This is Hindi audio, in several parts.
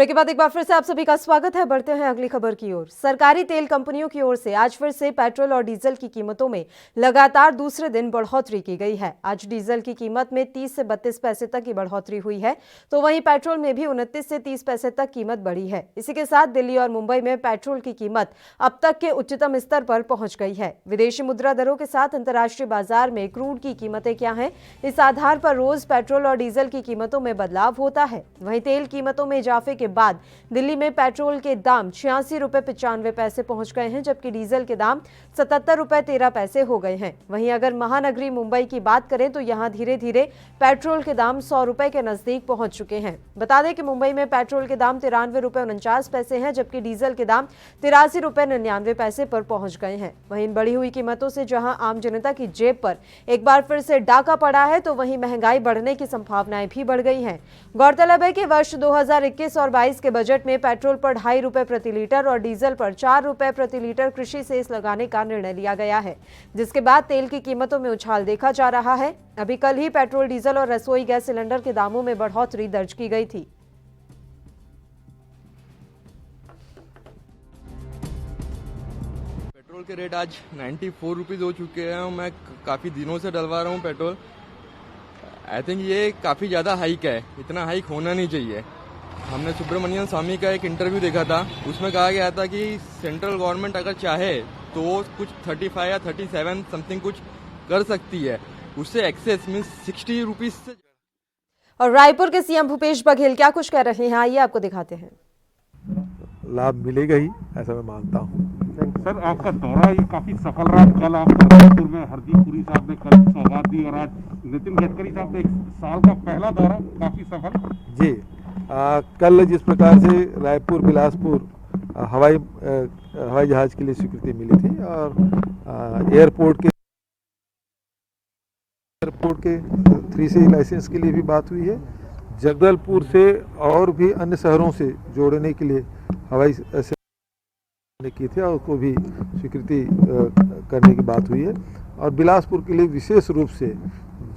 ब्रेक के बाद एक बार फिर से आप सभी का स्वागत है। बढ़ते हैं अगली खबर की ओर। सरकारी तेल कंपनियों की ओर से आज फिर से पेट्रोल और डीजल की कीमतों में लगातार दूसरे दिन बढ़ोतरी की गई है। आज डीजल की कीमत में 30 से 32 पैसे तक की बढ़ोतरी हुई है, तो वहीं पेट्रोल में भी 29 से 30 पैसे तक कीमत बढ़ी है। इसी के साथ दिल्ली और मुंबई में पेट्रोल की कीमत अब तक के उच्चतम स्तर पर पहुंच गई है। विदेशी मुद्रा दरों के साथ अंतर्राष्ट्रीय बाजार में क्रूड की कीमतें क्या हैं, इस आधार पर रोज पेट्रोल और डीजल की कीमतों में बदलाव होता है। वहीं तेल कीमतों में इजाफे के बाद दिल्ली में पेट्रोल के दाम 86 रुपए 95 पैसे पहुंच गए हैं, जबकि डीजल के दाम 77 रुपए 13 पैसे हो गए हैं। वहीं अगर महानगरी मुंबई की बात करें तो यहां धीरे धीरे पेट्रोल के दाम 100 रुपए के नजदीक पहुंच चुके हैं। बता दें कि मुंबई में पेट्रोल के दाम 93 रुपए 49 पैसे हैं, जबकि डीजल के दाम 83 रुपए 99 पैसे पर पहुंच गए हैं। वहीं इन बढ़ी हुई कीमतों से जहां आम जनता की जेब पर एक बार फिर से डाका पड़ा है, तो वहीं महंगाई बढ़ने की संभावनाएं भी बढ़ गई हैं। गौरतलब है कि वर्ष 2021 और 22 के बजट में पेट्रोल पर 2.5 रुपए प्रति लीटर और डीजल पर 4 रुपए प्रति लीटर कृषि सेस लगाने का निर्णय लिया गया है, जिसके बाद तेल की कीमतों में उछाल देखा जा रहा है। अभी कल ही पेट्रोल, डीजल और रसोई गैस सिलेंडर के दामों में बढ़ोतरी दर्ज की गई थी। पेट्रोल के रेट आज 94 रुपीज़ हो चुके हैं। मैं काफ़ी दिनों से डलवा रहा हूँ पेट्रोल। आई थिंक ये काफ़ी ज़्यादा हाइक है, इतना हाइक होना नहीं चाहिए। हमने सुब्रमण्यम स्वामी का एक इंटरव्यू देखा था, उसमें कहा गया था कि सेंट्रल गवर्नमेंट अगर चाहे तो कुछ 35 या 37 समथिंग कुछ कर सकती है, उससे एक्सेस मीन्स 60 रुपीज़ से। और रायपुर के सीएम भूपेश बघेल क्या कुछ कह रहे हैं, आइए आपको दिखाते हैं। लाभ मिलेगा ही, ऐसा मैं मानता हूँ। सर, आपका दौरा ये काफी सफल रहा। कल आपको रायपुर में हरदीप पुरी साहब ने कल सौगात दी और आज नितिन गडकरी साहब ने 1 साल का पहला दौरा, काफी सफल जी। कल जिस प्रकार से रायपुर बिलासपुर हवाई जहाज के लिए स्वीकृति मिली थी और एयरपोर्ट के 3C लाइसेंस के लिए भी बात हुई है। जगदलपुर से और भी अन्य शहरों से जोड़ने के लिए हवाई की थी और उसको भी स्वीकृति करने की बात हुई है। और बिलासपुर के लिए विशेष रूप से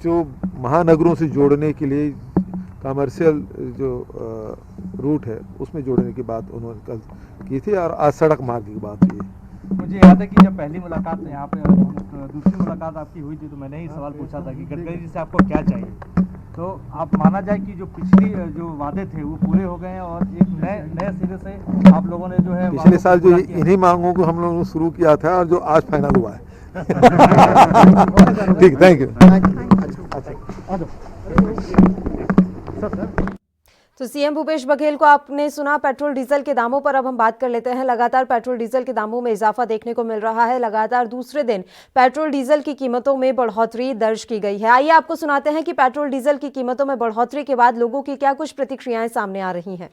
जो महानगरों से जोड़ने के लिए कमर्शियल जो रूट है उसमें जोड़ने की बात उन्होंने कल की थी और आज सड़क मार्ग की बात हुई है। मुझे याद है कि जब पहली मुलाकात यहाँ पे दूसरी मुलाकात आपकी हुई थी तो मैंने ही सवाल पूछा था कि गडकरी जी से आपको क्या चाहिए। तो आप माना जाए कि जो पिछली जो वादे थे वो पूरे हो गए हैं और एक नए सिरे से आप लोगों ने जो है पिछले साल जो इन्हीं मांगों को हम लोगों ने शुरू किया था और जो आज फाइनल हुआ है। ठीक, थैंक यू। तो सीएम भूपेश बघेल को आपने सुना। पेट्रोल डीजल के दामों पर अब हम बात कर लेते हैं। लगातार पेट्रोल डीजल के दामों में इजाफा देखने को मिल रहा है। लगातार दूसरे दिन पेट्रोल डीजल की कीमतों में बढ़ोतरी दर्ज की गई है। आइए आपको सुनाते हैं कि पेट्रोल डीजल की कीमतों में बढ़ोतरी के बाद लोगों की क्या कुछ प्रतिक्रियाएं सामने आ रही हैं।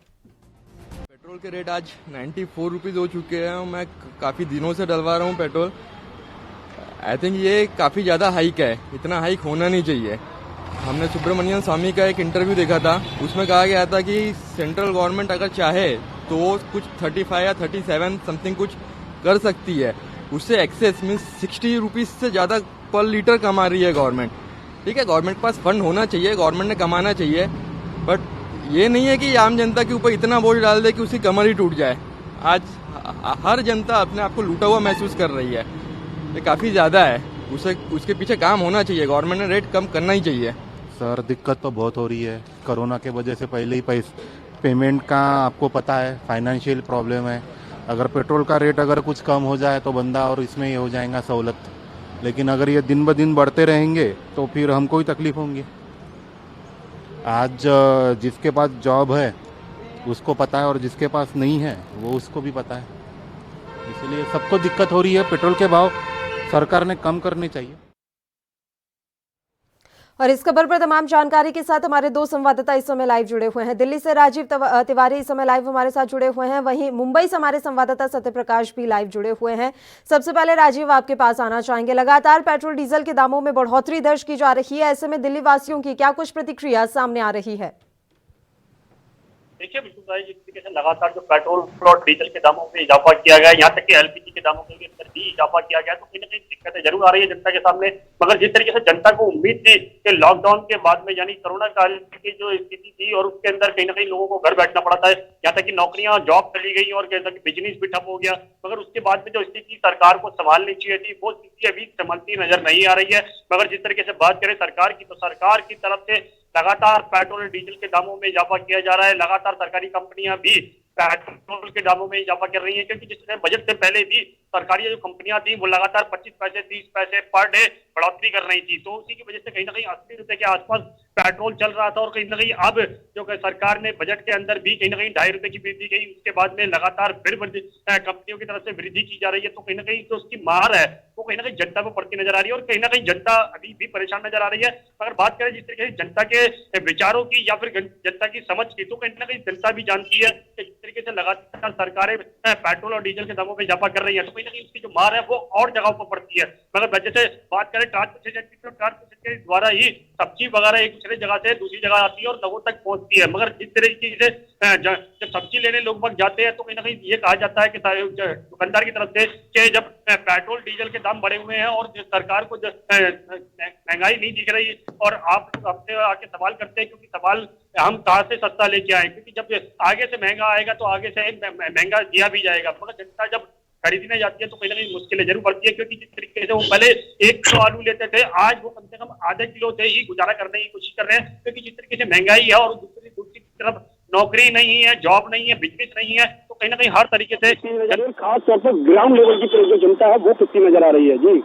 पेट्रोल के रेट आज 94 रुपीज़ हो चुके हैं। मैं काफ़ी दिनों से डलवा रहा हूँ पेट्रोल। आई थिंक ये काफ़ी ज़्यादा हाइक है, इतना हाइक होना नहीं चाहिए। हमने सुब्रमण्यम स्वामी का एक इंटरव्यू देखा था, उसमें कहा गया था कि सेंट्रल गवर्नमेंट अगर चाहे तो कुछ 35 या 37 समथिंग कुछ कर सकती है, उससे एक्सेस मीन्स 60 रुपीज़ से ज़्यादा पर लीटर कमा रही है गवर्नमेंट। ठीक है, गवर्नमेंट के पास फंड होना चाहिए, गवर्नमेंट ने कमाना चाहिए, बट ये नहीं है कि आम जनता के ऊपर इतना बोझ डाल दे कि उसकी कमर ही टूट जाए। आज हर जनता अपने आप को लूटा हुआ महसूस कर रही है, ये काफ़ी ज़्यादा है। उसके पीछे काम होना चाहिए, गवर्नमेंट ने रेट कम करना ही चाहिए। सर, दिक्कत तो बहुत हो रही है। कोरोना के वजह से पहले ही पेमेंट का आपको पता है, फाइनेंशियल प्रॉब्लम है। अगर पेट्रोल का रेट अगर कुछ कम हो जाए तो बंदा और इसमें ये हो जाएगा सहूलत, लेकिन अगर ये दिन ब दिन बढ़ते रहेंगे तो फिर हमको ही तकलीफ होंगी। आज जिसके पास जॉब है उसको पता है और जिसके पास नहीं है वो उसको भी पता है, इसलिए सबको दिक्कत हो रही है। पेट्रोल के भाव सरकार ने कम करने चाहिए। और इस खबर पर तमाम जानकारी के साथ हमारे 2 संवाददाता इस समय लाइव जुड़े हुए हैं। दिल्ली से राजीव तिवारी इस समय लाइव हमारे साथ जुड़े हुए हैं, वहीं मुंबई से हमारे संवाददाता सत्यप्रकाश भी लाइव जुड़े हुए हैं। सबसे पहले राजीव, आपके पास आना चाहेंगे। लगातार पेट्रोल डीजल के दामों में बढ़ोतरी दर्ज की जा रही है, ऐसे में दिल्ली वासियों की क्या कुछ प्रतिक्रिया सामने आ रही है? देखिए बिल्कुल भाई, जिस तरीके से लगातार जो पेट्रोल और डीजल के दामों में इजाफा किया गया है, यहाँ तक कि एलपीजी के दामों के अंदर भी इजाफा किया गया है, तो कहीं ना कहीं दिक्कतें जरूर आ रही है जनता के सामने। मगर जिस तरीके से जनता को उम्मीद थी कि लॉकडाउन के बाद में यानी कोरोना काल की जो स्थिति थी और उसके अंदर कहीं ना कहीं लोगों को घर बैठना पड़ा था, यहाँ तक कि नौकरियां जॉब चली गई और कहता कि बिजनेस भी ठप हो गया। मगर उसके बाद में जो स्थिति सरकार को संभालनी चाहिए थी वो स्थिति अभी संभलती नजर नहीं आ रही है। मगर जिस तरीके से बात करें सरकार की, तो सरकार की तरफ से लगातार पेट्रोल और डीजल के दामों में इजाफा किया जा रहा है। लगातार सरकारी कंपनियां भी पेट्रोल के दामों में इजाफा कर रही है, क्योंकि जिसने बजट से पहले भी सरकारी जो कंपनियां थी वो लगातार 25 पैसे 30 पैसे पर डे बढ़ोतरी कर रही थी। तो उसी की वजह से कहीं ना कहीं 80 रुपए के आसपास पेट्रोल चल रहा था और कहीं ना कहीं अब जो सरकार ने बजट के अंदर भी कहीं ना कहीं 2.5 रुपए की वृद्धि की, उसके बाद में लगातार फिर कंपनियों की तरफ से वृद्धि की जा रही है। तो कहीं ना कहीं जो उसकी मार है वो कहीं ना कहीं जनता पर पड़ती नजर आ रही है और कहीं ना कहीं जनता अभी भी परेशान नजर आ रही है। अगर बात करें जिस तरीके से जनता के विचारों की या फिर जनता की समझ की, तो कहीं ना कहीं जनता भी जानती है कि जिस तरीके से लगातार सरकारें पेट्रोल और डीजल के दामों में इजाफा कर रही है, तो कहीं ना कहीं उसकी जो मार है वो और जगहों पर पड़ती है। मगर जैसे बात करें ट्रांसपोर्टेशन की, तो ट्रांसपोर्टेशन के द्वारा ही सब्जी वगैरह एक दूसरे जगह से दूसरी जगह आती है और लोगों तक पहुंचती है। मगर जिस तरीके से जब सब्जी लेने लोग वक्त जाते हैं, तो कहीं ना कहीं ये कहा जाता है कि दुकानदार की तरफ से कि जब पेट्रोल डीजल के दाम बढ़े हुए हैं और सरकार को महंगाई नहीं दिख रही और आप लोग अपने आके सवाल करते हैं, क्योंकि सवाल हम कहाँ से सस्ता लेके आए, क्योंकि जब आगे से महंगा आएगा तो आगे से महंगा दिया भी जाएगा। मगर जनता जब खरीदने जाती है तो कहीं ना कहीं मुश्किलें जरूर पड़ती है, क्योंकि जिस तरीके से वो पहले 1 किलो आलू लेते थे, आज वो कम से कम आधे किलो से ही गुजारा करने की कोशिश कर रहे हैं, क्योंकि जिस तरीके से महंगाई है और दूसरी तरफ नौकरी नहीं है, जॉब नहीं है, बिजनेस नहीं है, तो कहीं ना कहीं हर तरीके से खास तौर पर ग्राउंड लेवल की जो जनता है वो कितनी नजर आ रही है। जी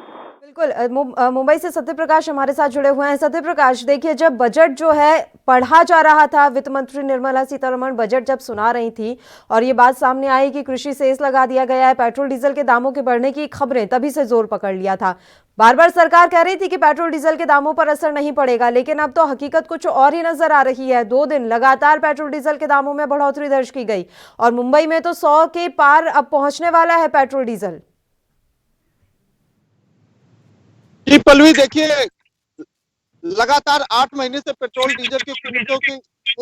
बिल्कुल, मुंबई से सत्य प्रकाश हमारे साथ जुड़े हुए हैं। सत्य प्रकाश, देखिए, जब बजट जो है पढ़ा जा रहा था, वित्त मंत्री निर्मला सीतारमण बजट जब सुना रही थी और ये बात सामने आई कि कृषि सेस लगा दिया गया है, पेट्रोल डीजल के दामों के बढ़ने की खबरें तभी से जोर पकड़ लिया था। बार बार सरकार कह रही थी कि पेट्रोल डीजल के दामों पर असर नहीं पड़ेगा, लेकिन अब तो हकीकत कुछ और ही नजर आ रही है। 2 दिन लगातार पेट्रोल डीजल के दामों में बढ़ोतरी दर्ज की गई और मुंबई में तो 100 के पार अब पहुंचने वाला है पेट्रोल डीजल। जी पल्लवी, देखिए, लगातार 8 महीने से पेट्रोल डीजल की कीमतों की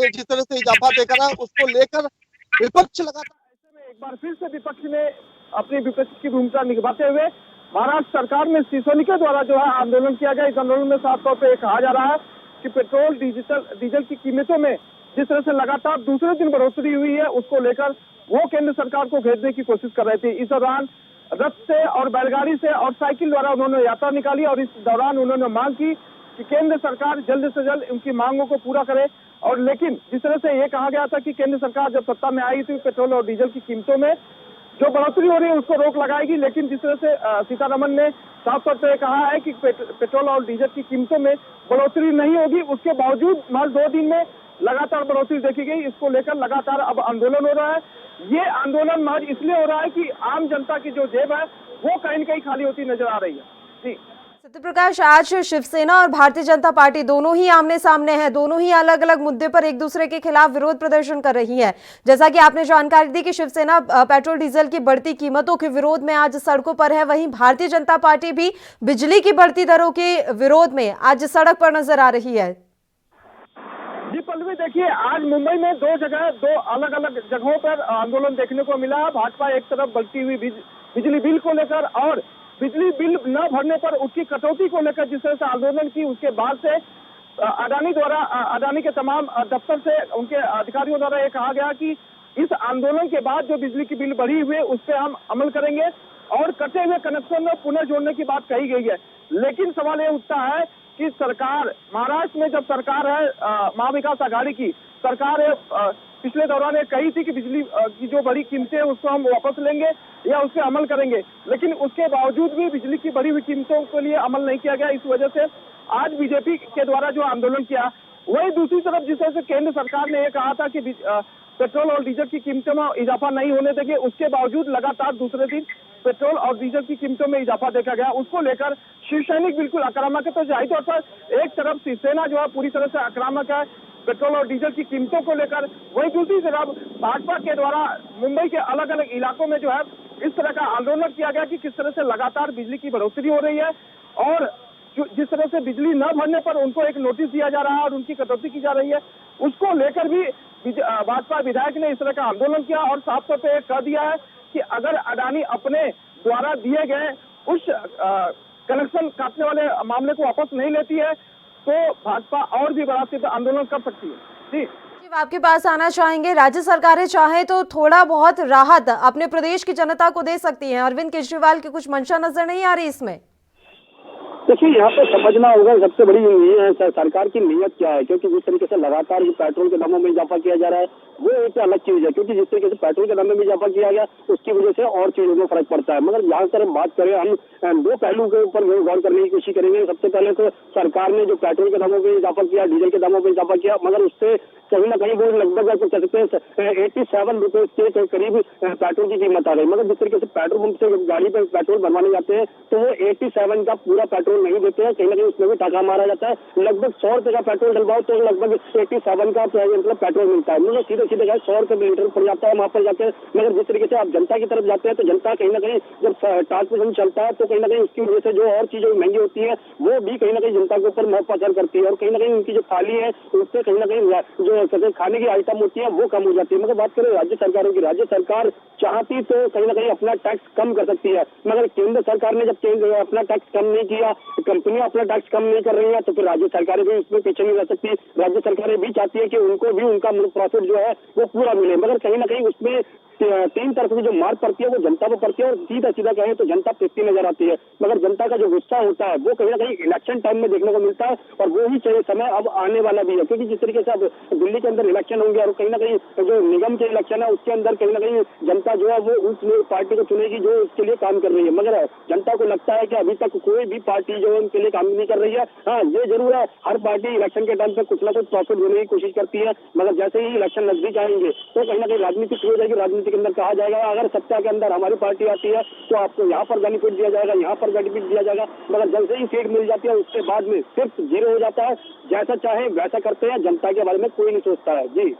जिस तरह से इजाफा देखा रहा है, उसको लेकर विपक्ष लगातार, ऐसे में एक बार फिर से विपक्ष ने अपनी विपक्ष की भूमिका निभाते हुए महाराष्ट्र सरकार में सिसोदिया द्वारा जो है आंदोलन किया गया। इस आंदोलन में साफ तौर पर कहा जा रहा है कि पेट्रोल डीजल की कीमतों में जिस तरह से लगातार दूसरे दिन बढ़ोतरी हुई है, उसको लेकर वो केंद्र सरकार को घेरने की कोशिश कर रहे थे। इस दौरान रथ से और बैलगाड़ी से और साइकिल द्वारा उन्होंने यात्रा निकाली और इस दौरान उन्होंने मांग की कि केंद्र सरकार जल्द से जल्द उनकी मांगों को पूरा करे। और लेकिन जिस तरह से ये कहा गया था कि केंद्र सरकार जब सत्ता में आई थी, पेट्रोल और डीजल की कीमतों में जो बढ़ोतरी हो रही है उसको रोक लगाएगी, लेकिन जिस तरह से सीतारमण ने साफ तौर पर कहा है कि पेट्रोल और डीजल की कीमतों में बढ़ोतरी नहीं होगी, उसके बावजूद महज 2 दिन में लगातार बढ़ोतरी देखी गई। इसको लेकर लगातार अब आंदोलन हो रहा है। ये आंदोलन महज इसलिए हो रहा है कि आम जनता की जो जेब है वो कहीं न कहीं खाली होती नजर आ रही है। जी सत्य प्रकाश, आज शिवसेना और भारतीय जनता पार्टी दोनों ही आमने सामने हैं, दोनों ही अलग अलग मुद्दे पर एक दूसरे के खिलाफ विरोध प्रदर्शन कर रही है। जैसा कि आपने जानकारी दी कि शिवसेना पेट्रोल डीजल की बढ़ती कीमतों के विरोध में आज सड़कों पर है, वहीं भारतीय जनता पार्टी भी बिजली की बढ़ती दरों के विरोध में आज सड़क पर नजर आ रही है। जी पल्लवी, देखिए, आज मुंबई में 2 अलग अलग जगहों पर आंदोलन देखने को मिला। भाजपा एक तरफ बढ़ती हुई बिजली बिल को लेकर और बिजली बिल न भरने पर उसकी कटौती को लेकर जिस तरह से आंदोलन की, उसके बाद से अडानी के तमाम दफ्तर से उनके अधिकारियों द्वारा ये कहा गया कि इस आंदोलन के बाद जो बिजली की बिल बढ़ी हुई है उस पर हम अमल करेंगे और कटे हुए कनेक्शन में पुनर्जोड़ने की बात कही गई है। लेकिन सवाल ये उठता है कि सरकार, महाराष्ट्र में जब सरकार है महाविकास आघाड़ी की सरकार है, पिछले दौरान ये कही थी कि बिजली की जो बड़ी कीमतें हैं उसको हम वापस लेंगे या उस पर अमल करेंगे, लेकिन उसके बावजूद भी बिजली की बढ़ी हुई कीमतों के लिए अमल नहीं किया गया। इस वजह से आज बीजेपी के द्वारा जो आंदोलन किया, वही दूसरी तरफ जिस तरह से केंद्र सरकार ने यह कहा था कि पेट्रोल और डीजल की कीमतों में इजाफा नहीं होने देंगे, उसके बावजूद लगातार दूसरे दिन पेट्रोल और डीजल की कीमतों में इजाफा देखा गया। उसको लेकर शिवसैनिक बिल्कुल आक्रामक है। तो जाहिर तौर पर एक तरफ शिवसेना जो है पूरी तरह से आक्रामक है पेट्रोल और डीजल की कीमतों को लेकर, वही दूसरी तरफ भाजपा के द्वारा मुंबई के अलग अलग इलाकों में जो है इस तरह का आंदोलन किया गया कि किस तरह से लगातार बिजली की बढ़ोतरी हो रही है और जिस तरह से बिजली न भरने पर उनको एक नोटिस दिया जा रहा है और उनकी कटौती की जा रही है, उसको लेकर भी भाजपा विधायक ने इस तरह का आंदोलन किया और साफ तौर पर कह दिया है कि अगर अडानी अपने द्वारा दिए गए उस कनेक्शन काटने वाले मामले को वापस नहीं लेती है तो भाजपा और भी बड़ा तीव्र आंदोलन कर सकती है। जी आपके पास आना चाहेंगे, राज्य सरकारें चाहे तो थोड़ा बहुत राहत अपने प्रदेश की जनता को दे सकती हैं। अरविंद केजरीवाल की कुछ मंशा नजर नहीं आ रही इसमें। देखिए, यहाँ पे समझना होगा सबसे बड़ी ये है सरकार की नीयत क्या है, क्योंकि जिस तरीके से लगातार जो पेट्रोल के दामों में इजाफा किया जा रहा है वो एक अलग चीज है, क्योंकि जिस तरीके से पेट्रोल के दामों में इजाफा किया गया उसकी वजह से और चीजों में फर्क पड़ता है। मगर यहाँ पर हम बात करें, हम दो पहलू के ऊपर गौर करने की कोशिश करेंगे। सबसे पहले तो सरकार ने जो पेट्रोल के दामों में इजाफा किया, डीजल के दामों में इजाफा किया, मगर उससे कहीं ना कहीं वो लगभग आपको कह सकते हैं 87 रुपए के करीब पेट्रोल की कीमत आ गई। मगर जिस तरीके से पेट्रोल पंप से गाड़ी पर पेट्रोल भरवाने जाते हैं तो वो 87 का पूरा पेट्रोल नहीं देते हैं, कहीं ना कहीं उसमें भी टाका मारा जाता है। लगभग 100 रुपए का पेट्रोल डलवाओ तो लगभग 87 का मतलब पेट्रोल मिलता है, मतलब सीधे सीधे 100 रुपए लीटर पड़ जाता है वहां पर जाकर। मगर जिस तरीके से आप जनता की तरफ जाते हैं तो जनता कहीं ना कहीं जब ट्रांसपोर्टेशन चलता है तो कहीं ना कहीं उसकी वजह से जो और चीजें महंगी होती है वो भी कहीं ना कहीं जनता के ऊपर बहुत असर करती है और कहीं ना कहीं उनकी जो थाली है उससे कहीं ना कहीं जो खाने की आइटम होती है वो कम हो जाती है। मगर बात करें राज्य सरकारों की, राज्य सरकार चाहती तो कहीं ना कहीं अपना टैक्स कम कर सकती है, मगर केंद्र सरकार ने जब अपना टैक्स कम नहीं किया, कंपनियां अपना टैक्स कम नहीं कर रही है, तो फिर राज्य सरकारें भी उसमें पीछे नहीं रह सकती। राज्य सरकारें भी चाहती है कि उनको भी उनका प्रॉफिट जो है वो पूरा मिले, मगर कहीं ना कहीं उसमें तीन तरफ की जो मार पड़ती है वो जनता पर पड़ती है और सीधा सीधा कहें तो जनता पिसती नजर आती है। मगर जनता का जो गुस्सा होता है वो कहीं ना कहीं इलेक्शन टाइम में देखने को मिलता है और वो ही समय अब आने वाला भी है, क्योंकि जिस तरीके से अब दिल्ली के अंदर इलेक्शन होंगे और कहीं ना कहीं जो निगम के इलेक्शन है उसके अंदर कहीं ना कहीं जनता जो है वो उस पार्टी को चुनेगी जो उसके लिए काम कर रही है। मगर जनता को लगता है कि अभी तक कोई भी पार्टी जो है उनके लिए काम नहीं कर रही है। हाँ, ये जरूर है, हर पार्टी इलेक्शन के टाइम पे कुछ ना कुछ प्रॉफिट देने की कोशिश करती है, मगर जैसे ही इलेक्शन नजदीक आएंगे तो कहीं ना कहीं राजनीति शुरू हो जाएगी। राजनीति के अंदर कहा जाएगा अगर सत्ता के अंदर हमारी पार्टी आती है तो आपको यहाँ पर बेनिफिट दिया जाएगा, यहाँ पर बेनिफिट दिया जाएगा, मगर जैसे ही सीट मिल जाती है उसके बाद में सिर्फ जीरो हो जाता है। जैसा चाहे वैसा करते हैं, जनता के बारे में कोई नहीं सोचता है। जी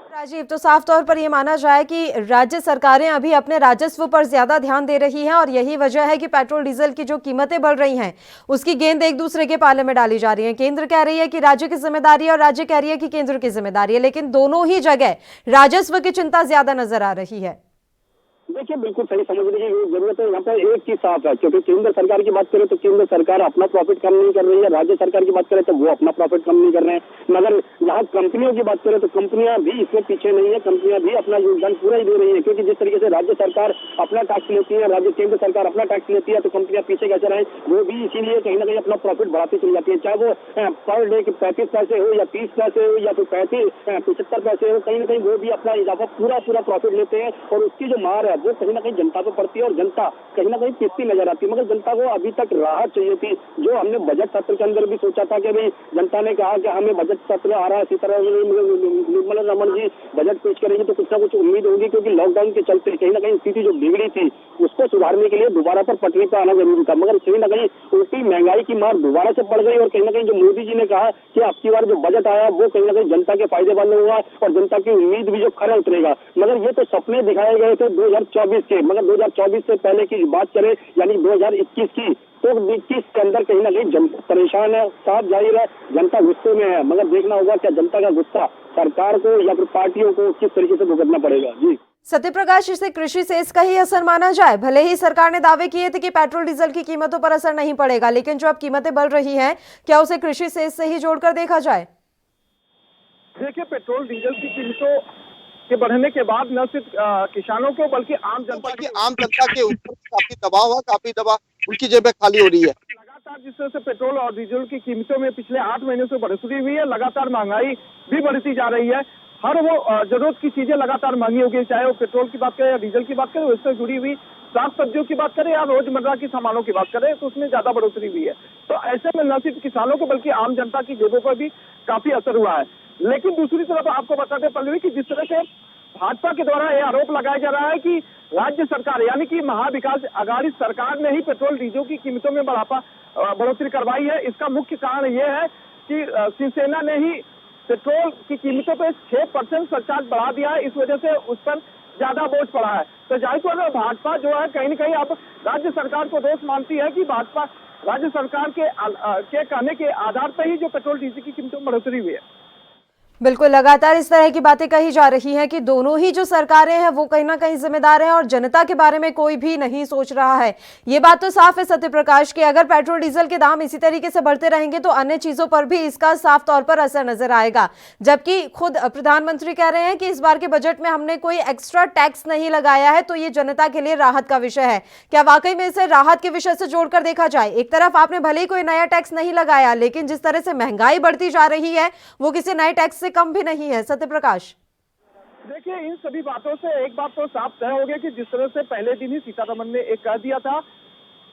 राजीव, तो साफ तौर पर यह माना जाए कि राज्य सरकारें अभी अपने राजस्व पर ज्यादा ध्यान दे रही हैं और यही वजह है कि पेट्रोल डीजल की जो कीमतें बढ़ रही हैं उसकी गेंद एक दूसरे के पाले में डाली जा रही है। केंद्र कह रही है कि राज्य की जिम्मेदारी है और राज्य कह रही है कि केंद्र की जिम्मेदारी है, लेकिन दोनों ही जगह राजस्व की चिंता ज्यादा नजर आ रही है। देखिए, बिल्कुल सही समझने की जरूरत है। यहाँ पे एक चीज साफ है, क्योंकि केंद्र सरकार की बात करें तो केंद्र सरकार अपना प्रॉफिट कम नहीं कर रही है, राज्य सरकार की बात करें तो वो अपना प्रॉफिट कम नहीं कर रहे हैं। मगर यहाँ कंपनियों की बात करें तो कंपनियां भी इसमें पीछे नहीं है, कंपनियां भी अपना योगदान पूरा ही दे रही है, क्योंकि जिस तरीके से राज्य सरकार अपना टैक्स लेती है, राज्य केंद्र सरकार अपना टैक्स लेती है, तो कंपनियां पीछे कैसे रहे, वो भी इसीलिए कहीं ना कहीं अपना प्रॉफिट बढ़ाती चली जाती है। चाहे वो पर डे के 35 पैसे हो या 30 पैसे हो या फिर 75 पैसे हो, कहीं ना कहीं वो भी अपना इजाफा पूरा प्रॉफिट लेते हैं और उसकी जो मार है वो कहीं ना कहीं जनता पे पड़ती है और जनता कहीं ना कहीं पिसती नजर आती है। मगर जनता को अभी तक राहत चाहिए थी, जो हमने बजट सत्र के अंदर भी सोचा था कि भाई जनता ने कहा कि हमें बजट सत्र आ रहा है, निर्मला रमन जी बजट पेश करेंगे तो कुछ ना कुछ उम्मीद होगी, क्योंकि लॉकडाउन के चलते कहीं ना कहीं स्थिति जो बिगड़ी थी उसको सुधारने के लिए दोबारा पर पटरी पर आना जरूरी था। मगर कहीं ना कहीं उल्टी महंगाई की मार दोबारा से पड़ गई और कहीं ना कहीं जो मोदी जी ने कहा कि अब की बार जो बजट आया वो कहीं ना कहीं जनता के फायदे वाला हुआ और जनता की उम्मीद भी जो खरा उतरेगा। मगर ये तो सपने दिखाए गए थे 2024 के, मगर 2024 से पहले की बात करें यानी 2021 की, तो 21 के अंदर कहीं ना कहीं जनता परेशान है, साफ जाहिर है जनता गुस्से में है। मगर देखना होगा क्या जनता का गुस्सा सरकार को या फिर पार्टियों को किस तरीके से भुगतना पड़ेगा। जी सत्यप्रकाश, इसे कृषि से इसका ही असर माना जाए? भले ही सरकार ने दावे किए थे कि पेट्रोल डीजल की कीमतों पर असर नहीं पड़ेगा, लेकिन जो अब कीमतें बढ़ रही हैं क्या उसे कृषि से इससे ही जोड़कर देखा जाए? देखिए, पेट्रोल डीजल की कीमतों के बढ़ने के बाद न सिर्फ किसानों को बल्कि आम जनता के ऊपर काफी दबाव है, काफी दबाव उनकी जेबें खाली हो रही है। लगातार जिस तरह से पेट्रोल और डीजल की कीमतों में पिछले 8 महीनों से बढ़ोतरी हुई है, लगातार महंगाई भी बढ़ती जा रही है। हर वो जरूरत की चीजें लगातार महंगी हो गई, चाहे वो पेट्रोल की बात करें या डीजल की बात करें, उससे जुड़ी हुई साग सब्जियों की बात करें या रोजमर्रा की सामानों की बात करें, तो उसमें ज्यादा बढ़ोतरी हुई है। तो ऐसे में न सिर्फ किसानों को बल्कि आम जनता की जेबों पर भी काफी असर हुआ है। लेकिन दूसरी तरफ आपको बताते पल्लवी की जिस तरह से भाजपा के द्वारा यह आरोप लगाया जा रहा है कि राज्य सरकार यानी कि महाविकास आघाड़ी सरकार ने ही पेट्रोल डीजल की कीमतों में बढ़ोतरी करवाई है। इसका मुख्य कारण यह है कि शिवसेना ने ही पेट्रोल की कीमतों पर 6% सरचार्ज बढ़ा दिया है, इस वजह से उस पर ज्यादा बोझ पड़ा है। तो जाहिर तौर पर भाजपा जो है कहीं न कहीं अब राज्य सरकार को दोष मानती है कि भाजपा राज्य सरकार के कहने के आधार पर ही जो पेट्रोल डीजल की कीमतों में बढ़ोतरी हुई है। बिल्कुल, लगातार इस तरह की बातें कही जा रही हैं कि दोनों ही जो सरकारें हैं वो कहीं ना कहीं जिम्मेदार हैं और जनता के बारे में कोई भी नहीं सोच रहा है। ये बात तो साफ है सत्य प्रकाश कि अगर पेट्रोल डीजल के दाम इसी तरीके से बढ़ते रहेंगे तो अन्य चीजों पर भी इसका साफ तौर पर असर नजर आएगा। जबकि खुद प्रधानमंत्री कह रहे हैं कि इस बार के बजट में हमने कोई एक्स्ट्रा टैक्स नहीं लगाया है, तो ये जनता के लिए राहत का विषय है। क्या वाकई में इसे राहत के विषय से जोड़कर देखा जाए? एक तरफ आपने भले ही कोई नया टैक्स नहीं लगाया, लेकिन जिस तरह से महंगाई बढ़ती जा रही है वो किसी नए टैक्स कम भी नहीं है। सत्य प्रकाश, देखिए, इन सभी बातों से एक बात तो साफ तय हो गया कि जिस तरह से पहले दिन ही सीतारमण ने एक कह दिया था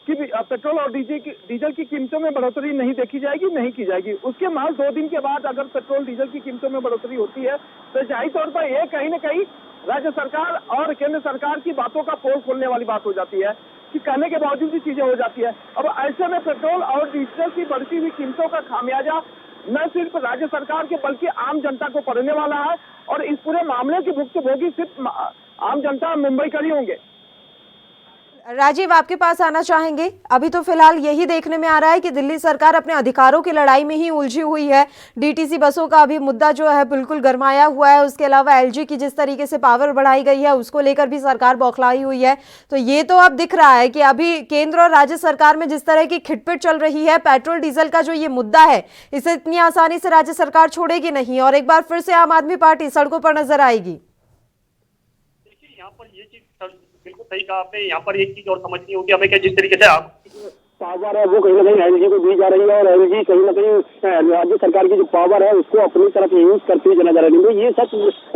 कि पेट्रोल और डीजल की कीमतों में बढ़ोतरी नहीं देखी जाएगी, नहीं की जाएगी। उसके महज 2 दिन के बाद अगर पेट्रोल डीजल की कीमतों में बढ़ोतरी होती है तो जाहिर तौर पर यह कहीं न कहीं राज्य सरकार और केंद्र सरकार की बातों का पोल खोलने वाली बात हो जाती है कि कहने के बावजूद भी चीजें हो जाती है। अब ऐसे में पेट्रोल और डीजल की बढ़ती हुई कीमतों का खामियाजा न सिर्फ राज्य सरकार के बल्कि आम जनता को पड़ने वाला है और इस पूरे मामले की भुक्तभोगी सिर्फ आम जनता मुंबई का ही होंगे। राजीव आपके पास आना चाहेंगे। अभी तो फिलहाल यही देखने में आ रहा है कि दिल्ली सरकार अपने अधिकारों की लड़ाई में ही उलझी हुई है। डीटीसी बसों का अभी मुद्दा जो है बिल्कुल गरमाया हुआ है। उसके अलावा एलजी की जिस तरीके से पावर बढ़ाई गई है उसको लेकर भी सरकार बौखलाई हुई है। तो ये तो अब दिख रहा है कि अभी केंद्र और राज्य सरकार में जिस तरह की खिटपिट चल रही है, पेट्रोल डीजल का जो ये मुद्दा है इसे इतनी आसानी से राज्य सरकार छोड़ेगी नहीं और एक बार फिर से आम आदमी पार्टी सड़कों पर नजर आएगी। देखिए, यहाँ पर ये चीज बिल्कुल सही कहा आपने। यहाँ पर एक चीज और समझनी होगी हमें कि जिस तरीके से आप पावर है वो कहीं ना कहीं एलजी को दी जा रही है और एलजी कहीं ना कहीं राज्य सरकार की जो पावर है उसको अपनी तरफ यूज करती हुई नजर आ रही है। ये सब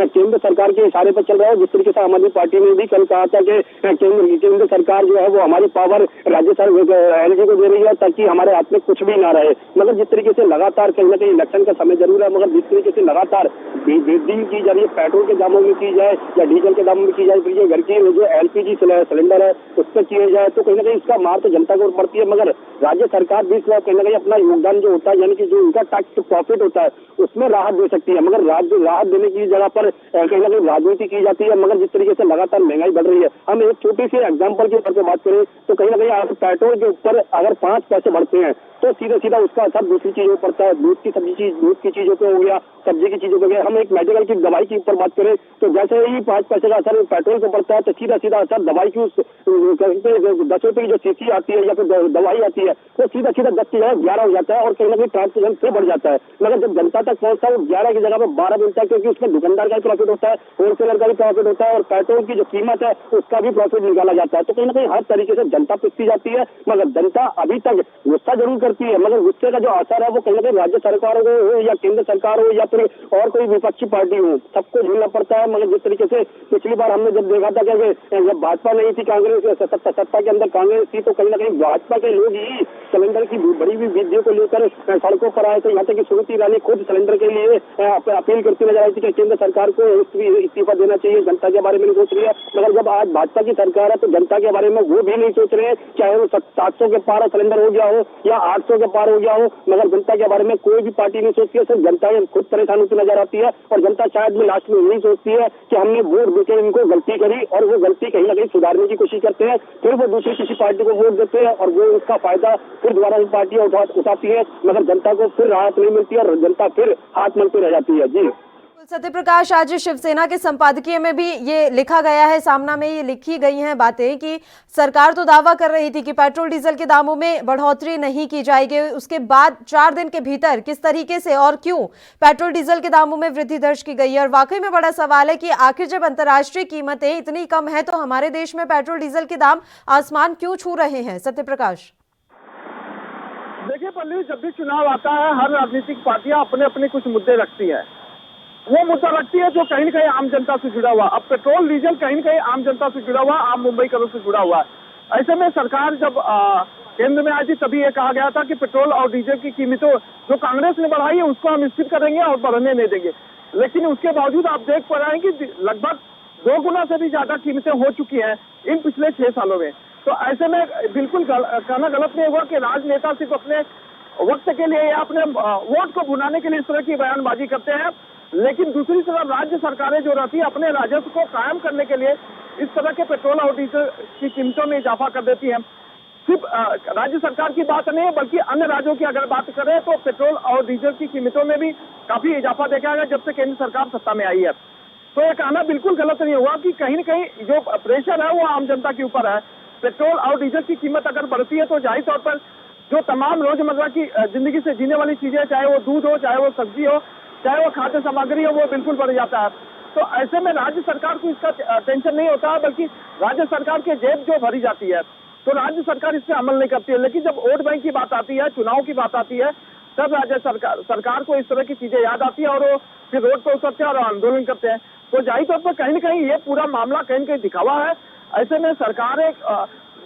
केंद्र सरकार के इशारे पर चल रहा है। जिस तरीके से आम आदमी पार्टी ने भी कल कहा था कि केंद्र सरकार जो है वो हमारी पावर राज्य सरकार एलजी को दे रही है ताकि हमारे हाथ में कुछ भी ना रहे। मगर जिस तरीके से लगातार कहीं ना कहीं इलेक्शन का समय जरूर है, मगर जिस तरीके से लगातार वृद्धि की जा रही है, पेट्रोल के दामों में की जाए या डीजल के दामों में की जाए, फिर घर की जो एलपीजी सिलेंडर है उस पर किया जाए, तो कहीं ना कहीं इसका मार तो जनता को पड़ती है। मगर राज्य सरकार भी इसमें कहीं ना कहीं अपना योगदान जो होता है यानी कि जो उनका टैक्स प्रॉफिट होता है उसमें राहत दे सकती है। मगर राज्य राहत देने की जगह पर कहीं ना कहीं राजनीति की जाती है। मगर जिस तरीके से लगातार महंगाई बढ़ रही है, हम एक छोटी सी एग्जाम्पल के तौर पर बात करें तो कहीं ना कहीं पेट्रोल के ऊपर अगर 5 पैसे बढ़ते हैं तो सीधा सीधा उसका असर दूसरी चीजों पर पड़ता है। दूध की चीजों पे हो गया, सब्जी की चीजों पे हो गया। हम एक मेडिकल की दवाई के ऊपर बात करें तो जैसे ही 5 पैसे का असर पेट्रोल पे पड़ता है तो सीधा सीधा असर दवाई की 10 रुपए की जो शीशी आती है या फिर दवाई आती है वो सीधा 10 की जगह 11 हो जाता है और कहीं ना कहीं ट्रांसपोर्टेशन फिर बढ़ जाता है। मगर जब जनता तक पहुंचता है वो 11 की जगह पर 12 मिलता है, क्योंकि उसमें दुकानदार का भी प्रॉफिट होता है, होलसेलर का भी प्रॉफिट होता है और पेट्रोल की जो कीमत है उसका भी प्रॉफिट निकाला जाता है। तो कहीं ना कहीं हर तरीके से जनता पिसती जाती है। मगर जनता अभी तक गुस्सा जरूर करती है, मगर गुस्से का जो असर है वो कहीं ना कहीं राज्य सरकार हो या केंद्र सरकार हो या फिर और कोई विपक्षी पार्टी हो, सबको झेलना पड़ता है। मगर जिस तरीके से पिछली बार हमने जब देखा था कि जब भाजपा नहीं थी, कांग्रेस सत्ता के अंदर कांग्रेस थी, तो कहीं ना कहीं भाजपा के लोग ही सिलेंडर की बड़ी हुई वृद्धियों को लेकर सड़कों पर आए थे। यहाँ तक कि स्मृति ईरानी खुद सिलेंडर के लिए अपील करती नजर आई थी कि केंद्र सरकार को इस्तीफा देना चाहिए, जनता के बारे में नहीं सोच रही है। मगर जब आज भाजपा की सरकार है तो जनता के बारे में वो भी नहीं सोच रहे हैं, चाहे वो 700 के पार सिलेंडर हो गया हो या 800 के पार हो गया हो। मगर जनता के बारे में कोई भी पार्टी नहीं सोचती है, सिर्फ जनता खुद परेशान होती नजर आती है। और जनता शायद में लास्ट में यही सोचती है कि हमने वोट देकर इनको गलती करी और वो गलती कहीं ना कहीं सुधारने की कोशिश करते हैं, फिर वो दूसरी किसी पार्टी को वोट देते हैं और वो उसका फायदा फिर दोबारा पार्टियां उठाती है। मगर जनता को फिर राहत नहीं मिलती और जनता फिर हाथ मलती रह जाती है। जी सत्य प्रकाश, आज शिवसेना के संपादकीय में भी ये लिखा गया है, सामना में ये लिखी गई हैं बातें कि सरकार तो दावा कर रही थी कि पेट्रोल डीजल के दामों में बढ़ोतरी नहीं की जाएगी, उसके बाद 4 दिन के भीतर किस तरीके से और क्यों पेट्रोल डीजल के दामों में वृद्धि दर्ज की गई है। और वाकई में बड़ा सवाल है कि आखिर जब अंतर्राष्ट्रीय कीमतें इतनी कम है तो हमारे देश में पेट्रोल डीजल के दाम आसमान क्यों छू रहे हैं। सत्य प्रकाश, देखिए पल्लवी, जब भी चुनाव आता है हर राजनीतिक पार्टियां अपने अपने कुछ मुद्दे रखती है। वो मुद्दा रखती है जो कहीं न कहीं आम जनता से जुड़ा हुआ। अब पेट्रोल डीजल कहीं न कहीं आम जनता से जुड़ा हुआ, आम मुंबईकरों से जुड़ा हुआ है। ऐसे में सरकार जब केंद्र में आई थी तभी ये कहा गया था कि पेट्रोल और डीजल की कीमतों जो कांग्रेस ने बढ़ाई है उसको हम स्थिर करेंगे और बढ़ने नहीं देंगे। लेकिन उसके बावजूद आप देख पा रहे हैं कि लगभग 2 गुना से भी ज्यादा कीमतें हो चुकी हैं इन पिछले 6 सालों में। तो ऐसे में बिल्कुल कहना गलत नहीं हुआ कि राजनेता सिर्फ अपने वक्त के लिए या अपने वोट को भुनाने के लिए इस तरह की बयानबाजी करते हैं, लेकिन दूसरी तरफ राज्य सरकारें जो रहती है अपने राजस्व को कायम करने के लिए इस तरह के पेट्रोल और डीजल की कीमतों में इजाफा कर देती हैं। सिर्फ राज्य सरकार की बात नहीं है, बल्कि अन्य राज्यों की अगर बात करें तो पेट्रोल और डीजल की कीमतों में भी काफी इजाफा देखा गया जब से केंद्र सरकार सत्ता में आई है। तो ये कहना बिल्कुल गलत नहीं हुआ कि कहीं न कहीं जो प्रेशर है वो आम जनता के ऊपर है। पेट्रोल और डीजल की कीमत अगर बढ़ती है तो जाहिर तौर पर जो तमाम रोजमर्रा की जिंदगी से जीने वाली चीजें, चाहे वो दूध हो, चाहे वो सब्जी हो, चाहे वो खाद्य सामग्री हो, वो बिल्कुल बढ़ जाता है। तो ऐसे में राज्य सरकार को इसका टेंशन नहीं होता है, बल्कि राज्य सरकार के जेब जो भरी जाती है तो राज्य सरकार इस पे अमल नहीं करती है। लेकिन जब वोट बैंक की बात आती है, चुनाव की बात आती है, तब राज्य सरकार को इस तरह की चीजें याद आती है और वो फिर रोड पर उतरते हैं और आंदोलन करते हैं। तो जाहिर तौर पर कहीं न कहीं ये पूरा मामला कहीं न कहीं दिखावा है। ऐसे में सरकार एक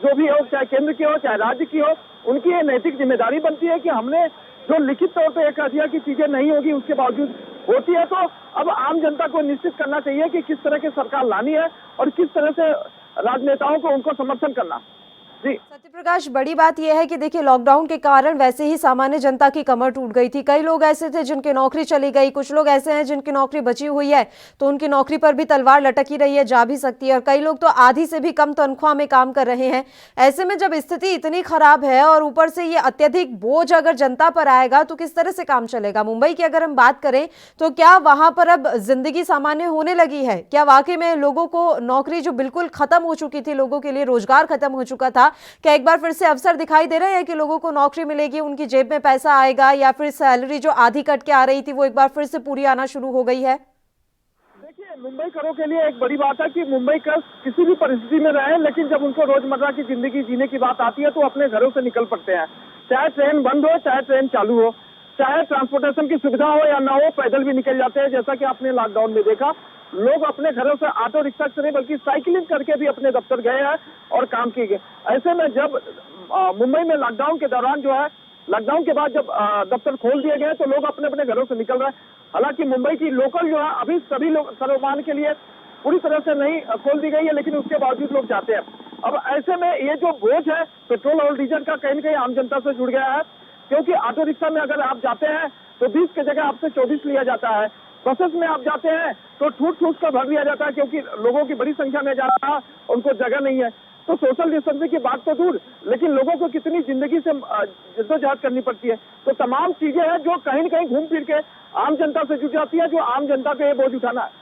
जो भी हो, चाहे केंद्र की हो चाहे राज्य की हो, उनकी ये नैतिक जिम्मेदारी बनती है कि हमने जो लिखित तौर पर कह दिया कि चीजें नहीं होगी, उसके बावजूद होती है, तो अब आम जनता को निश्चित करना चाहिए कि किस तरह की सरकार लानी है और किस तरह से राजनेताओं को उनको समर्थन करना। जी सत्यप्रकाश, बड़ी बात यह है कि देखिए लॉकडाउन के कारण वैसे ही सामान्य जनता की कमर टूट गई थी। कई लोग ऐसे थे जिनकी नौकरी चली गई, कुछ लोग ऐसे हैं जिनकी नौकरी बची हुई है तो उनकी नौकरी पर भी तलवार लटकी रही है, जा भी सकती है, और कई लोग तो आधी से भी कम तनख्वाह में काम कर रहे हैं। ऐसे में जब स्थिति इतनी खराब है और ऊपर से ये अत्यधिक बोझ अगर जनता पर आएगा तो किस तरह से काम चलेगा? मुंबई की अगर हम बात करें तो क्या वहां पर अब जिंदगी सामान्य होने लगी है? क्या वाकई में लोगों को नौकरी जो बिल्कुल खत्म हो चुकी थी, लोगों के लिए रोजगार खत्म हो चुका था, क्या एक बार फिर से अवसर दिखाई दे रहे हैं कि लोगों को नौकरी मिलेगी, उनकी जेब में पैसा आएगा, या फिर सैलरी जो आधी कट के आ रही थी वो एक बार फिर से पूरी आना शुरू हो गई है? देखिए, मुंबई करों के लिए एक बड़ी बात है कि मुंबई कर किसी भी परिस्थिति में रहे, लेकिन जब उनको रोजमर्रा की जिंदगी जीने की बात आती है तो अपने घरों से निकल पड़ते हैं। चाहे ट्रेन बंद हो, चाहे ट्रेन चालू हो, चाहे ट्रांसपोर्टेशन की सुविधा हो या ना हो, पैदल भी निकल जाते हैं। जैसा कि आपने लॉकडाउन में देखा, लोग अपने घरों से ऑटो रिक्शा से नहीं बल्कि साइकिलिंग करके भी अपने दफ्तर गए हैं और काम किए गए। ऐसे में जब मुंबई में लॉकडाउन के दौरान जो है, लॉकडाउन के बाद जब दफ्तर खोल दिए गए तो लोग अपने अपने घरों से निकल रहे हैं। हालांकि मुंबई की लोकल जो है अभी सभी लोग सर्वमान के लिए पूरी तरह से नहीं खोल दी गई है, लेकिन उसके बावजूद लोग जाते हैं। अब ऐसे में ये जो बोझ है पेट्रोल और डीजल का कहीं न कहीं आम जनता से जुड़ गया है, क्योंकि ऑटो रिक्शा में अगर आप जाते हैं तो 20 की जगह आपसे 24 लिया जाता है। बसेस में आप जाते हैं तो ठूस कर भर दिया जाता है, क्योंकि लोगों की बड़ी संख्या में जा रहा है, उनको जगह नहीं है। तो सोशल डिस्टेंसिंग की बात तो दूर, लेकिन लोगों को कितनी जिंदगी से जद्दोजहद करनी पड़ती है। तो तमाम चीजें हैं जो कहीं न कहीं घूम फिर के आम जनता से जुड़ जाती है, जो आम जनता को ये बोझ उठाना है।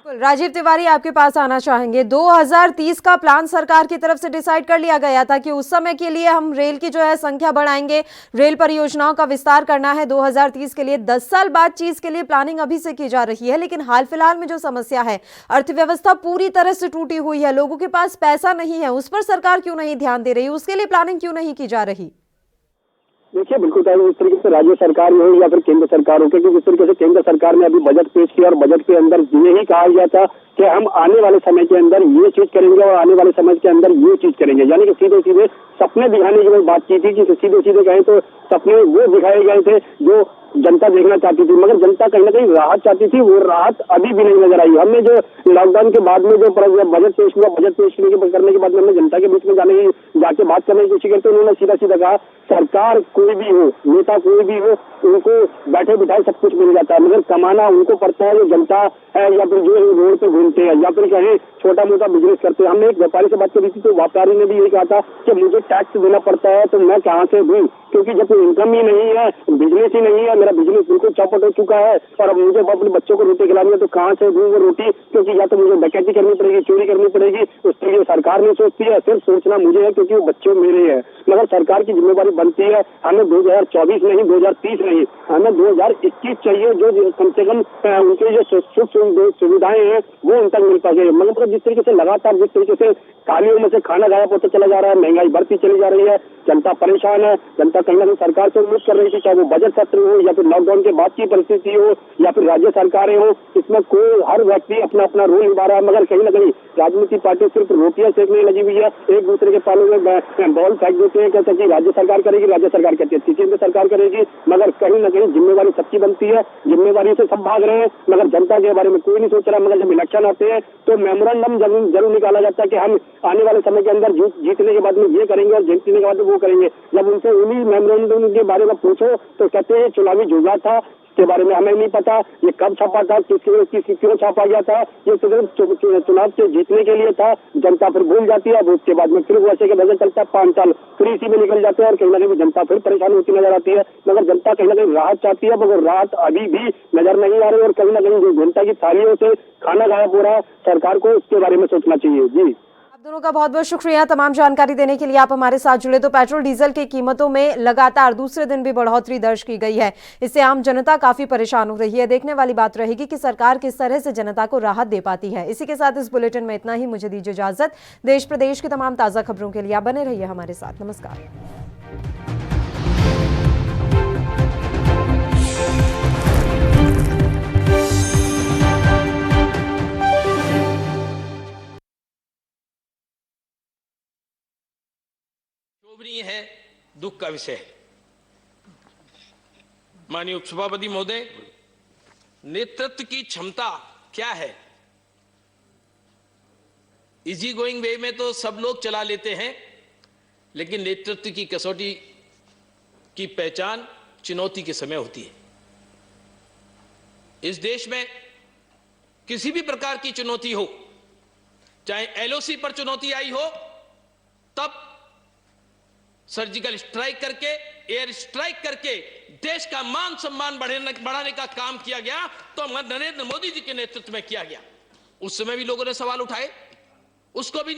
राजीव तिवारी, आपके पास आना चाहेंगे। 2030 का प्लान सरकार की तरफ से डिसाइड कर लिया गया था कि उस समय के लिए हम रेल की जो है संख्या बढ़ाएंगे, रेल परियोजनाओं का विस्तार करना है 2030 के लिए। 10 साल बाद चीज के लिए प्लानिंग अभी से की जा रही है, लेकिन हाल फिलहाल में जो समस्या है, अर्थव्यवस्था पूरी तरह से टूटी हुई है, लोगों के पास पैसा नहीं है, उस पर सरकार क्यों नहीं ध्यान दे रही, उसके लिए प्लानिंग क्यों नहीं की जा रही? देखिए, बिल्कुल जिस तरीके से राज्य सरकार हो या फिर केंद्र सरकार हो, क्योंकि जिस तरीके से केंद्र सरकार ने अभी बजट पेश किया और बजट के अंदर यही कहा गया था कि हम आने वाले समय के अंदर ये चीज करेंगे और आने वाले समय के अंदर ये चीज करेंगे, यानी कि सीधे सीधे सपने दिखाने की बात की थी कि सीधे सीधे कहें तो सपने वो दिखाए गए थे जो जनता देखना चाहती थी, मगर जनता कहीं ना कहीं राहत चाहती थी। वो राहत अभी भी नहीं नजर आई। हमने जो लॉकडाउन के बाद में जो बजट पेश हुआ, बजट पेश करने के बाद में हमने जनता के बीच में जाके बात करने की कोशिश करते, उन्होंने सीधा सीधा कहा सरकार कोई भी हो, नेता कोई भी हो, उनको बैठे बिठाए सब कुछ मिल जाता है, मगर कमाना उनको पड़ता है जो जनता है या फिर जो रोड पे घूमते हैं या फिर कहीं छोटा मोटा बिजनेस करते हैं। हमने एक व्यापारी से बात करी थी तो व्यापारी ने भी यही कहा था कि मुझे टैक्स देना पड़ता है तो मैं कहाँ से दूं, क्योंकि जब कोई इनकम ही नहीं है, बिजनेस ही नहीं है, मेरा बिजनेस बिल्कुल चौपट हो चुका है और अब मुझे अपने बच्चों को रोटी खिलानी है तो कहाँ से दूं वो रोटी, क्योंकि या तो मुझे डकैती करनी पड़ेगी, चोरी करनी पड़ेगी। उसके लिए सरकार नहीं सोचती है, सिर्फ सोचना मुझे है क्योंकि वो बच्चे मेरे हैं। मगर सरकार की जिम्मेवारी बनती है हमें 2024 नहीं, 2030 नहीं, हमें 2021 चाहिए, जो कम से कम उनके जो सुख सुविधाएं हैं वो उन तक मिल पाए। मगर जिस तरीके से लगातार जिस तरीके से थालियों में से खाना गायब होता चला जा रहा है, महंगाई बढ़ती चली जा रही है, जनता परेशान है, जनता कहीं ना कहीं सरकार से उम्मीद कर रही थी, चाहे वो बजट सत्र हो या फिर लॉकडाउन के बाद की परिस्थिति हो या फिर राज्य सरकारें हो, इसमें कोई हर व्यक्ति अपना अपना रोल निभा रहा है। मगर कहीं ना कहीं राजनीतिक पार्टी सिर्फ रोटियां सेकने लगी हुई है, एक दूसरे के पालों में बॉल फेंक देते हैं, कहते हैं कि राज्य सरकार करेगी, राज्य सरकार कहती है केंद्र सरकार करेगी, मगर कहीं ना कहीं जिम्मेवारी सबकी बनती है, जिम्मेवारी से सब भाग रहे हैं, मगर जनता के बारे में कोई नहीं सोच रहा। मगर जब इलेक्शन आते हैं तो मेमोरेंडम जरूर निकाला जाता है कि हम आने वाले समय के अंदर जीतने के बाद में ये करेंगे और जीतने के बाद वो करेंगे। जब उनसे उन्हीं मेमोरेंडम के बारे में पूछो तो कहते हैं चुनावी जुगाड़ था, के बारे में हमें नहीं पता, ये कब छापा था, क्यों छापा गया था, ये सिर्फ चुनाव के जीतने के लिए था। जनता फिर भूल जाती है, अब उसके बाद में फिर वैसे के वजह चलता है, 5 साल फिर इसी में निकल जाते हैं और कहीं ना कहीं जनता फिर परेशान होती नजर आती है। मगर जनता कहीं ना कहीं राहत चाहती है, मगर राहत अभी भी नजर नहीं आ रही और कहीं ना कहीं जो जनता की थालियों से खाना गायब हो रहा है, सरकार को उसके बारे में सोचना चाहिए। जी आप दोनों का बहुत बहुत शुक्रिया तमाम जानकारी देने के लिए। आप हमारे साथ जुड़े। तो पेट्रोल डीजल की कीमतों में लगातार दूसरे दिन भी बढ़ोतरी दर्ज की गई है। इससे आम जनता काफी परेशान हो रही है। देखने वाली बात रहेगी कि सरकार किस तरह से जनता को राहत दे पाती है। इसी के साथ इस बुलेटिन में इतना ही। मुझे दीजिए इजाजत। देश प्रदेश की तमाम ताजा खबरों के लिए आप बने रहिए हमारे साथ। नमस्कार। शोभनीय है, दुख का विषय है। माननीय उपसभापति महोदय, नेतृत्व की क्षमता क्या है? इजी गोइंग वे में तो सब लोग चला लेते हैं, लेकिन नेतृत्व की कसौटी की पहचान चुनौती के समय होती है। इस देश में किसी भी प्रकार की चुनौती हो, चाहे एलओसी पर चुनौती आई हो, तब सर्जिकल स्ट्राइक करके, एयर स्ट्राइक करके देश का मान सम्मान बढ़ाने का काम किया गया, तो नरेंद्र मोदी जी के नेतृत्व में किया गया। उस समय भी लोगों ने सवाल उठाए, उसको भी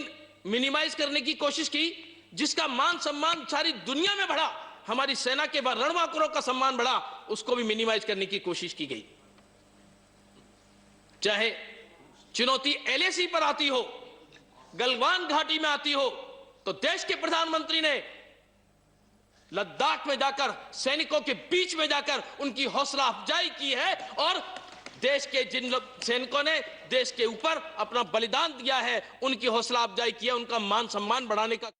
मिनिमाइज करने की कोशिश की। जिसका मान सम्मान सारी दुनिया में बढ़ा, हमारी सेना के रणबांकुरों का सम्मान बढ़ा, उसको भी मिनिमाइज करने की कोशिश की गई। चाहे चुनौती एलएसी पर आती हो, गलवान घाटी में आती हो, तो देश के प्रधानमंत्री ने लद्दाख में जाकर सैनिकों के बीच में जाकर उनकी हौसला अफजाई की है और देश के जिन सैनिकों ने देश के ऊपर अपना बलिदान दिया है, उनकी हौसला अफजाई की है, उनका मान सम्मान बढ़ाने का